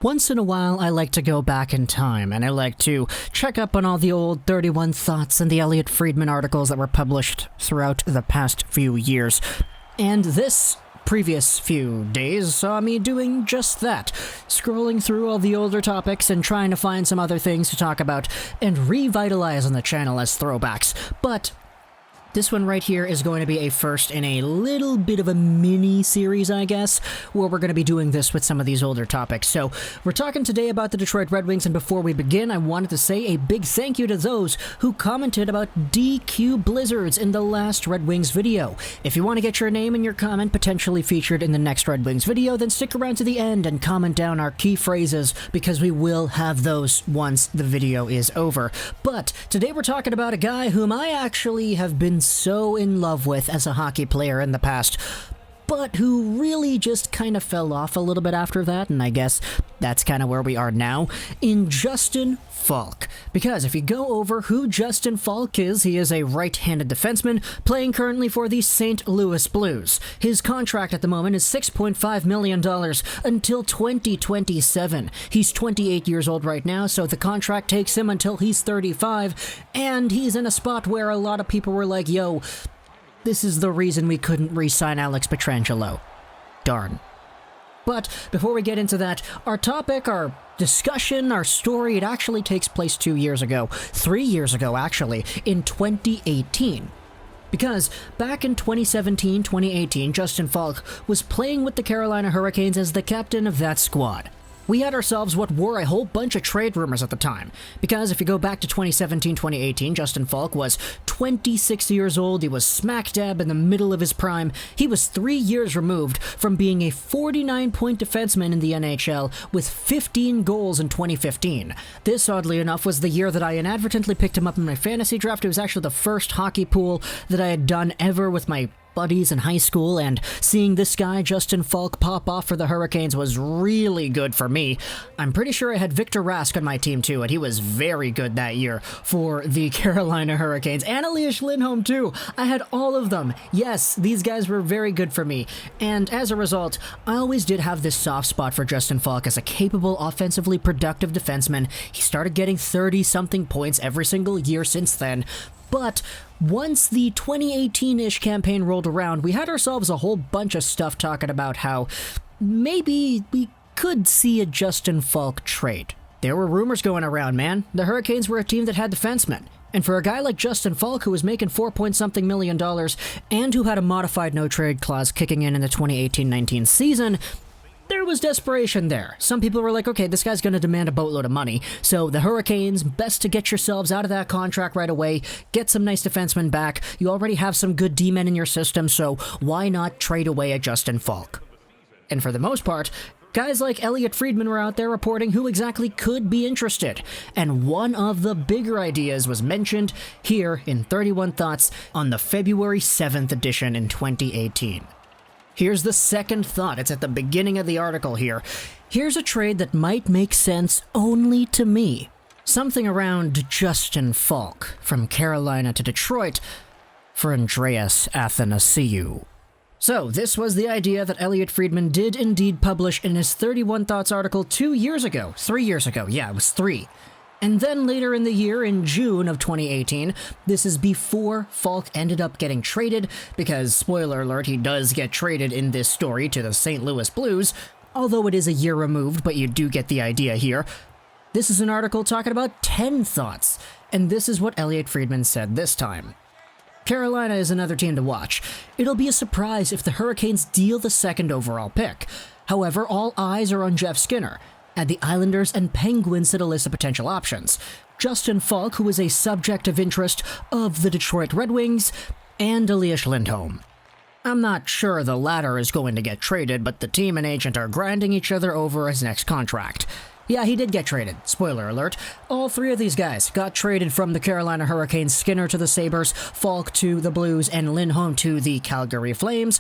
Once in a while, I like to go back in time, and I like to check up on all the old 31 Thoughts and the Elliot Friedman articles that were published throughout the past few years. And this previous few days saw me doing just that, scrolling through all the older topics and trying to find some other things to talk about and revitalize on the channel as throwbacks. But this one right here is going to be a first in a little bit of a mini-series, I guess, where we're going to be doing this with some of these older topics. So, we're talking today about the Detroit Red Wings, and before we begin, I wanted to say a big thank you to those who commented about DQ Blizzards in the last Red Wings video. If you want to get your name and your comment potentially featured in the next Red Wings video, then stick around to the end and comment down our key phrases, because we will have those once the video is over. But, today we're talking about a guy whom I actually have been so in love with as a hockey player in the past, but who really just kind of fell off a little bit after that, and I guess that's kind of where we are now, in Justin Faulk. Because if you go over who Justin Faulk is, he is a right-handed defenseman playing currently for the St. Louis Blues. His contract at the moment is $6.5 million until 2027. He's 28 years old right now, so the contract takes him until he's 35, and he's in a spot where a lot of people were like, yo, this is the reason we couldn't re-sign Alex Pietrangelo. Darn. But before we get into that, our topic, our discussion, our story, it actually takes place 2 years ago. 3 years ago, actually, in 2018. Because back in 2017-2018, Justin Faulk was playing with the Carolina Hurricanes as the captain of that squad. We had ourselves what were a whole bunch of trade rumors at the time, because if you go back to 2017-2018, Justin Faulk was 26 years old, he was smack dab in the middle of his prime, he was 3 years removed from being a 49-point defenseman in the NHL with 15 goals in 2015. This, oddly enough, was the year that I inadvertently picked him up in my fantasy draft. It was actually the first hockey pool that I had done ever with my buddies in high school, and seeing this guy, Justin Faulk, pop off for the Hurricanes was really good for me. I'm pretty sure I had Victor Rask on my team too, and he was very good that year for the Carolina Hurricanes, and Elias Lindholm too. I had all of them. Yes, these guys were very good for me, and as a result, I always did have this soft spot for Justin Faulk as a capable, offensively productive defenseman. He started getting 30-something points every single year since then. But once the 2018-ish campaign rolled around, we had ourselves a whole bunch of stuff talking about how maybe we could see a Justin Faulk trade. There were rumors going around, man. The Hurricanes were a team that had defensemen. And for a guy like Justin Faulk, who was making $4-point-something million and who had a modified no-trade clause kicking in the 2018-19 season, there was desperation there. Some people were like, okay, this guy's going to demand a boatload of money, so the Hurricanes, best to get yourselves out of that contract right away, get some nice defensemen back. You already have some good D-men in your system, so why not trade away a Justin Faulk? And for the most part, guys like Elliot Friedman were out there reporting who exactly could be interested, and one of the bigger ideas was mentioned here in 31 Thoughts on the February 7th edition in 2018. Here's the second thought. It's at the beginning of the article here. Here's a trade that might make sense only to me. Something around Justin Faulk from Carolina to Detroit for Andreas Athanasiou. So, this was the idea that Elliot Friedman did indeed publish in his 31 Thoughts article 2 years ago. 3 years ago. Yeah, it was 3. And then later in the year, in June of 2018, this is before Faulk ended up getting traded, because, spoiler alert, he does get traded in this story to the St. Louis Blues, although it is a year removed, but you do get the idea here. This is an article talking about 10 thoughts, and this is what Elliot Friedman said this time. Carolina is another team to watch. It'll be a surprise if the Hurricanes deal the second overall pick. However, all eyes are on Jeff Skinner. Add the Islanders and Penguins to the list of potential options. Justin Faulk, who is a subject of interest of the Detroit Red Wings, and Elias Lindholm. I'm not sure the latter is going to get traded, but the team and agent are grinding each other over his next contract. Yeah, he did get traded. Spoiler alert. All three of these guys got traded from the Carolina Hurricanes, Skinner to the Sabres, Faulk to the Blues, and Lindholm to the Calgary Flames.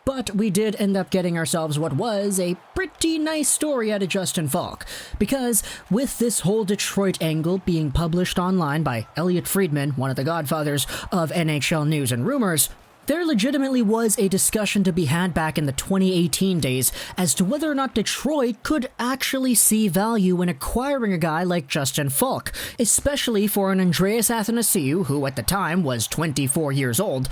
But we did end up getting ourselves what was a pretty nice story out of Justin Faulk, because with this whole Detroit angle being published online by Elliot Friedman, one of the godfathers of NHL news and rumors, There legitimately was a discussion to be had back in the 2018 days as to whether or not Detroit could actually see value in acquiring a guy like Justin Faulk, especially for an Andreas Athanasiou, who at the time was 24 years old,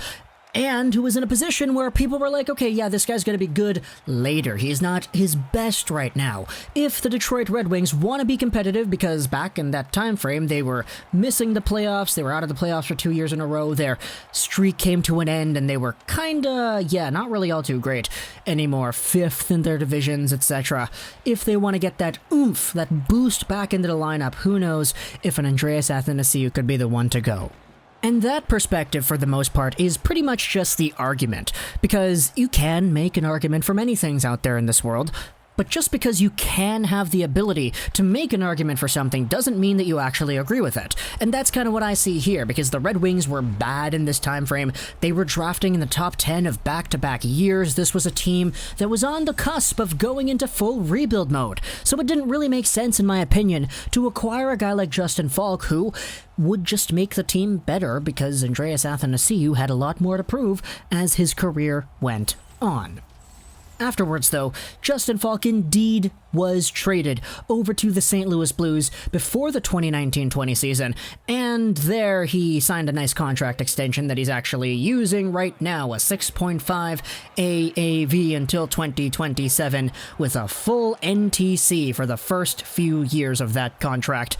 and who was in a position where people were like, okay, yeah, this guy's going to be good later. He's not his best right now. If the Detroit Red Wings want to be competitive, because back in that time frame, they were missing the playoffs, they were out of the playoffs for 2 years in a row, their streak came to an end, and they were kinda, not really all too great anymore, 5th in their divisions, etc. If they want to get that oomph, that boost back into the lineup, who knows if an Andreas Athanasiou could be the one to go. And that perspective, for the most part, is pretty much just the argument, because you can make an argument for many things out there in this world, but just because you can have the ability to make an argument for something doesn't mean that you actually agree with it. And that's kind of what I see here, because the Red Wings were bad in this time frame. They were drafting in the top 10 of back-to-back years. This was a team that was on the cusp of going into full rebuild mode. So it didn't really make sense, in my opinion, to acquire a guy like Justin Faulk, who would just make the team better because Andreas Athanasiou had a lot more to prove as his career went on. Afterwards, though, Justin Faulk indeed was traded over to the St. Louis Blues before the 2019-20 season, and there he signed a nice contract extension that he's actually using right now, a 6.5 AAV until 2027, with a full NTC for the first few years of that contract.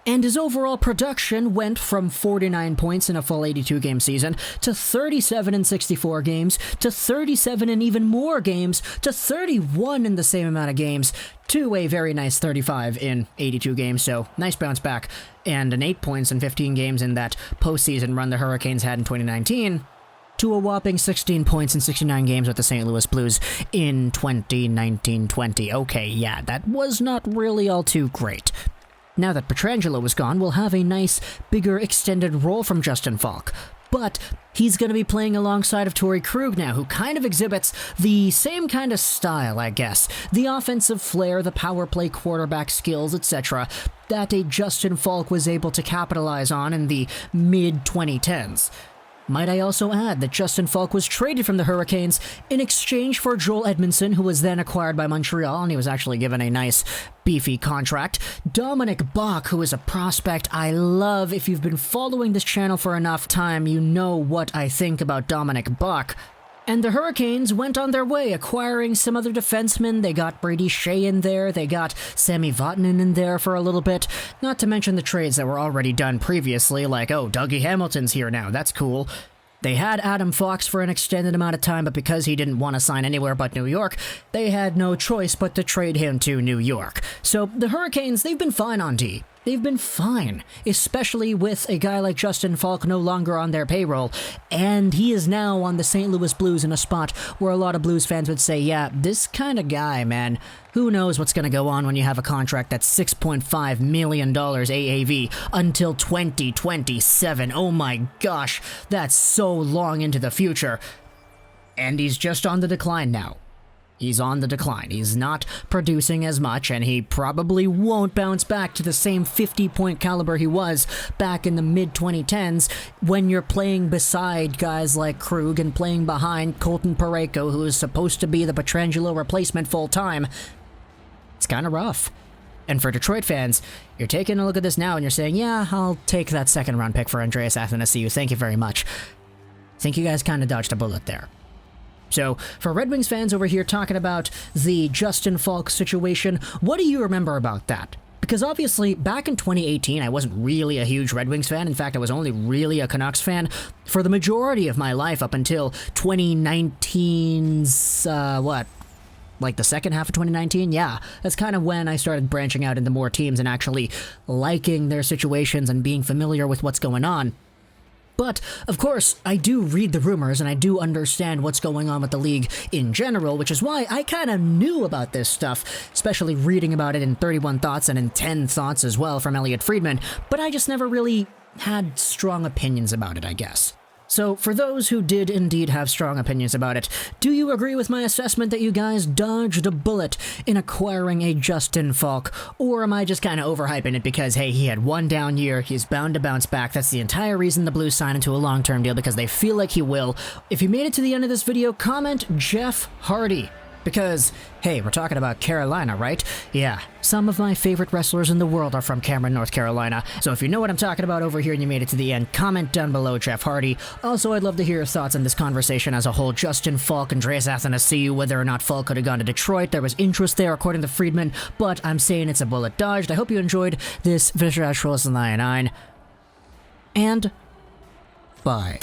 And his overall production went from 49 points in a full 82-game season to 37 in 64 games, to 37 in even more games, to 31 in the same amount of games, to a very nice 35 in 82 games, so nice bounce back, and an 8 points in 15 games in that postseason run the Hurricanes had in 2019, to a whopping 16 points in 69 games with the St. Louis Blues in 2019-20. Okay, yeah, that was not really all too great. Now that Pietrangelo is gone, we'll have a nice, bigger, extended role from Justin Faulk. But he's going to be playing alongside of Torrey Krug now, who kind of exhibits the same kind of style, I guess. The offensive flair, the power play quarterback skills, etc. that a Justin Faulk was able to capitalize on in the mid-2010s. Might I also add that Justin Faulk was traded from the Hurricanes in exchange for Joel Edmondson, who was then acquired by Montreal, and he was actually given a nice, beefy contract. Dominic Bach, who is a prospect I love. If you've been following this channel for enough time, you know what I think about Dominic Bach. And the Hurricanes went on their way, acquiring some other defensemen. They got Brady Shea in there. They got Sami Vatanen in there for a little bit. Not to mention the trades that were already done previously, like, oh, Dougie Hamilton's here now. That's cool. They had Adam Fox for an extended amount of time, but because he didn't want to sign anywhere but New York, they had no choice but to trade him to New York. So the Hurricanes, they've been fine on D. They've been fine, especially with a guy like Justin Faulk no longer on their payroll, and he is now on the St. Louis Blues in a spot where a lot of Blues fans would say, yeah, this kind of guy, man, who knows what's going to go on when you have a contract that's $6.5 million AAV until 2027. Oh my gosh, that's so long into the future. And he's just on the decline now. He's on the decline. He's not producing as much, and he probably won't bounce back to the same 50-point caliber he was back in the mid-2010s when you're playing beside guys like Krug and playing behind Colton Parayko, who is supposed to be the Pietrangelo replacement full-time. It's kind of rough. And for Detroit fans, you're taking a look at this now and you're saying, yeah, I'll take that second-round pick for Andreas Athanasiou. Thank you very much. I think you guys kind of dodged a bullet there. So, for Red Wings fans over here talking about the Justin Faulk situation, what do you remember about that? Because obviously, back in 2018, I wasn't really a huge Red Wings fan. In fact, I was only really a Canucks fan for the majority of my life up until 2019's, like the second half of 2019? Yeah, that's kind of when I started branching out into more teams and actually liking their situations and being familiar with what's going on. But, of course, I do read the rumors and I do understand what's going on with the league in general, which is why I kind of knew about this stuff, especially reading about it in 31 Thoughts and in 10 Thoughts as well from Elliotte Friedman, but I just never really had strong opinions about it, I guess. So, for those who did indeed have strong opinions about it, do you agree with my assessment that you guys dodged a bullet in acquiring a Justin Faulk? Or am I just kind of overhyping it because, hey, he had one down year, he's bound to bounce back, that's the entire reason the Blues signed into a long-term deal, because they feel like he will. If you made it to the end of this video, comment Jeff Hardy. Because, hey, we're talking about Carolina, right? Yeah, some of my favorite wrestlers in the world are from Cameron, North Carolina. So if you know what I'm talking about over here and you made it to the end, comment down below Jeff Hardy. Also, I'd love to hear your thoughts on this conversation as a whole. Justin Faulk, Andrei Athanasiou, whether or not Faulk could have gone to Detroit. There was interest there, according to Friedman, but I'm saying it's a bullet dodged. I hope you enjoyed this Visceral's 9, and bye.